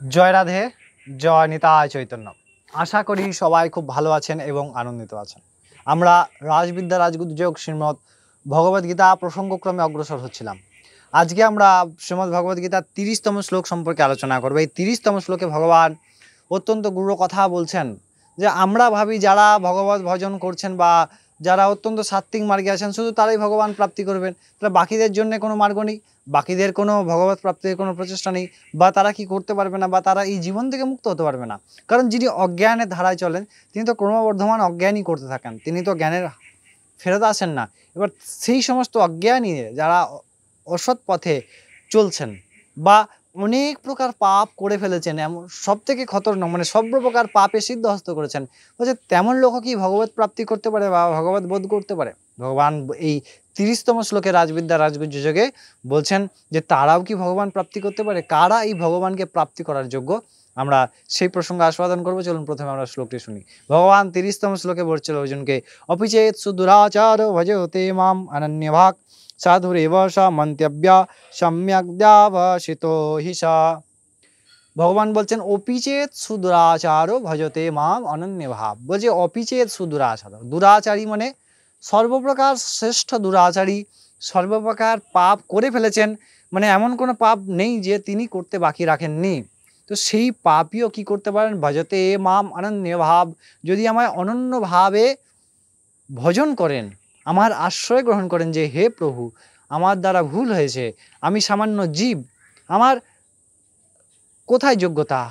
জয় রাধে, জয় নিতাই চৈতন্য। আশা করি সবাই খুব ভালো আছেন এবং আনন্দিত আছেন। আমরা রাজবিদ্যা রাজযোগ শ্রীমদ্ ভগবদ্গীতা প্রসঙ্গক্রমে অগ্রসর হচ্ছিলাম। আজকে আমরা শ্রীমদ্ ভগবদ্গীতার 30তম শ্লোক সম্পর্কে আলোচনা করব। এই 30তম শ্লোকে ভগবান অত্যন্ত গূঢ় কথা বলছেন যে আমরা ভাবি যারা ভগবত ভজন করছেন বা যারা অত্যন্ত সাত্ত্বিক মার্গে আছেন শুধু তারাই ভগবান প্রাপ্তি করবেন, তাহলে বাকিদের জন্য কোনো মার্গ নেই, বাকিদের কোনো ভগবত প্রাপ্তির কোনো প্রচেষ্টা নেই, বা তারা কি করতে পারবে না, বা তারা এই জীবন থেকে মুক্ত হতে পারবে না। কারণ যিনি অজ্ঞানের ধারায় চলেন তিনি তো ক্রমবর্ধমান অজ্ঞানই করতে থাকেন, তিনি তো জ্ঞানের ফেরত আসেন না। এবার সেই সমস্ত অজ্ঞানী যারা অসৎ পথে চলছেন বা অনেক প্রকার পাপ করে ফেলেছেন, এমন সব থেকে খতরনাক মানে সর্বপ্রকার পাপে সিদ্ধহস্ত করেছেন, বলছে তেমন লোক কি ভগবত প্রাপ্তি করতে পারে বা ভগবত বোধ করতে পারে? ভগবান এই 30তম শ্লোকে রাজবিদ্যা রাজযোগে বলছেন যে তারাও কি ভগবান প্রাপ্তি করতে পারে, কারা এই ভগবানকে প্রাপ্তি করার যোগ্য। আমরা সেই প্রসঙ্গে আস্বাদন করবো। চলুন প্রথমে আমরা শ্লোকটি শুনি। ভগবান 30তম শ্লোকে বলছিল অর্জুনকে, অপিচেত সুদুরাচার ভজতে মাম অনন্যভাগ সাধুরেব সা মন্তব্যা সম্যগ্যাবশিতো হিসা। ভগবান বলছেন অপিচেত সুদুরাচার ভজতে মাম অনন্য ভাব। বলছে অপিচেত সুদুরাচার, দুরাচারী মানে সর্বপ্রকার শ্রেষ্ঠ দুরাচারী, সর্বপ্রকার পাপ করে ফেলেছেন, মানে এমন কোনো পাপ নেই যে তিনি করতে বাকি রাখেননি। তো সেই পাপীও কি করতে পারেন? ভজতে মাম অনন্য ভাব, যদি আমায় অনন্যভাবে ভজন করেন, আমার আশ্রয় গ্রহণ করেন যে হে প্রভু আমার দ্বারা ভুল হয়েছে, আমি সামান্য জীব, আমার কোথায় যোগ্যতা,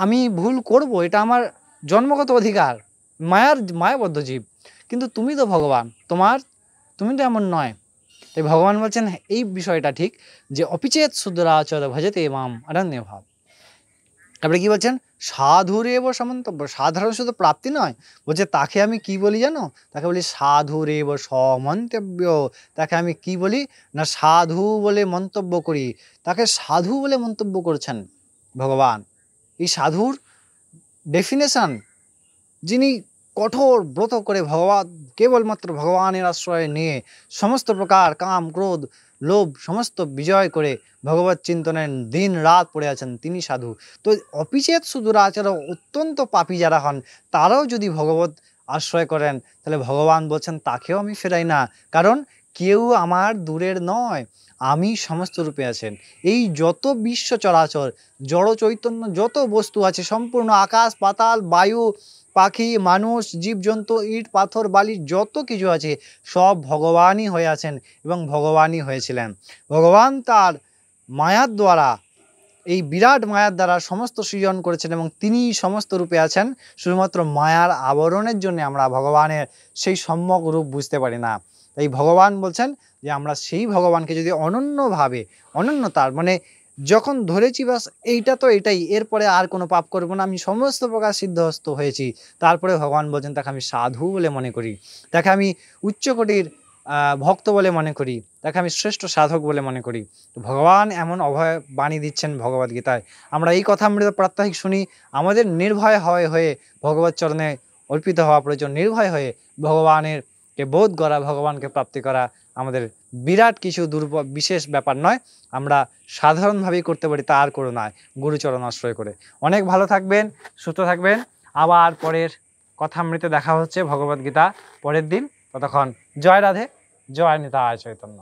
আমি ভুল করব, এটা আমার জন্মগত অধিকার, মায়াবদ্ধ জীব, কিন্তু তুমি তো ভগবান, তুমি তো এমন নয়। তাই ভগবান বলছেন এই বিষয়টা ঠিক যে অপিচেত সুদরাচর ভজতে মাম অনন্য ভাব। তারপরে কি বলছেন? সাধুরেব সমন্তব্য, সাধারণ শুধু প্রাপ্তি নয়, বলছে তাকে আমি কি বলি জানো? তাকে বলি সাধুরেব সমন্তব্য। তাকে আমি কি বলি না, সাধু বলে মন্তব্য করি। তাকে সাধু বলে মন্তব্য করছেন ভগবান। এই সাধুর ডেফিনেশন, যিনি কঠোর ব্রত করে কেবলমাত্র ভগবানের আশ্রয় নিয়ে সমস্ত প্রকার কাম ক্রোধ লোভ সমস্ত বিজয় করে ভগবত চিন্তনের দিন রাত পড়ে আছেন, তিনি সাধু। তো অপিচেত সুদুরাচার, অত্যন্ত পাপী যারা হন তারাও যদি ভগবত আশ্রয় করেন, তাহলে ভগবান বলছেন তাকেও আমি ফেরাই না, কারণ কেউ আমার দূরের নয়, আমি সমস্ত রূপে আছেন। এই যত বিশ্ব চরাচর জড় চৈতন্য যত বস্তু আছে, সম্পূর্ণ আকাশ পাতাল বায়ু পাখি মানুষ জীবজন্তু ইট পাথর বালি যত কিছু আছে সব ভগবানই হয়ে আছেন এবং ভগবানই হয়েছিলেন। ভগবান তার মায়ার দ্বারা, এই বিরাট মায়ার দ্বারা সমস্ত সৃজন করেছেন এবং তিনি সমস্ত রূপে আছেন। শুধুমাত্র মায়ার আবরণের জন্য আমরা ভগবানের সেই সম্যক রূপ বুঝতে পারি না। তাই ভগবান বলছেন যে আমরা সেই ভগবানকে যদি অনন্যভাবে, অনন্যতার মানে যখন ধরেছি বাস এইটা তো এটাই, এরপরে আর কোনো পাপ করবো না, আমি সমস্ত প্রকার সিদ্ধহস্ত হয়েছি, তারপরে ভগবান বলছেন তাকে আমি সাধু বলে মনে করি, তাকে আমি উচ্চকোটির ভক্ত বলে মনে করি, তাকে আমি শ্রেষ্ঠ সাধক বলে মনে করি। তো ভগবান এমন অভয় বাণী দিচ্ছেন ভগবদ্গীতায়। আমরা এই কথা আমরা প্রাত্যহিক শুনি। আমাদের নির্ভয় হয়ে ভগবত চরণে অর্পিত হওয়া প্রয়োজন। নির্ভয় হয়ে ভগবানেরকে বোধ করা, ভগবানকে প্রাপ্তি করা আমাদের বিরাট কিছু বিশেষ ব্যাপার নয়, আমরা সাধারণভাবেই করতে পারি তার করুণায় গুরুচরণ আশ্রয় করে। অনেক ভালো থাকবেন, সুস্থ থাকবেন। আবার পরের কথামৃতে দেখা হচ্ছে ভগবদ্গীতা পরের দিন। ততক্ষণ জয় রাধে, জয় নিতাই চৈতন্য।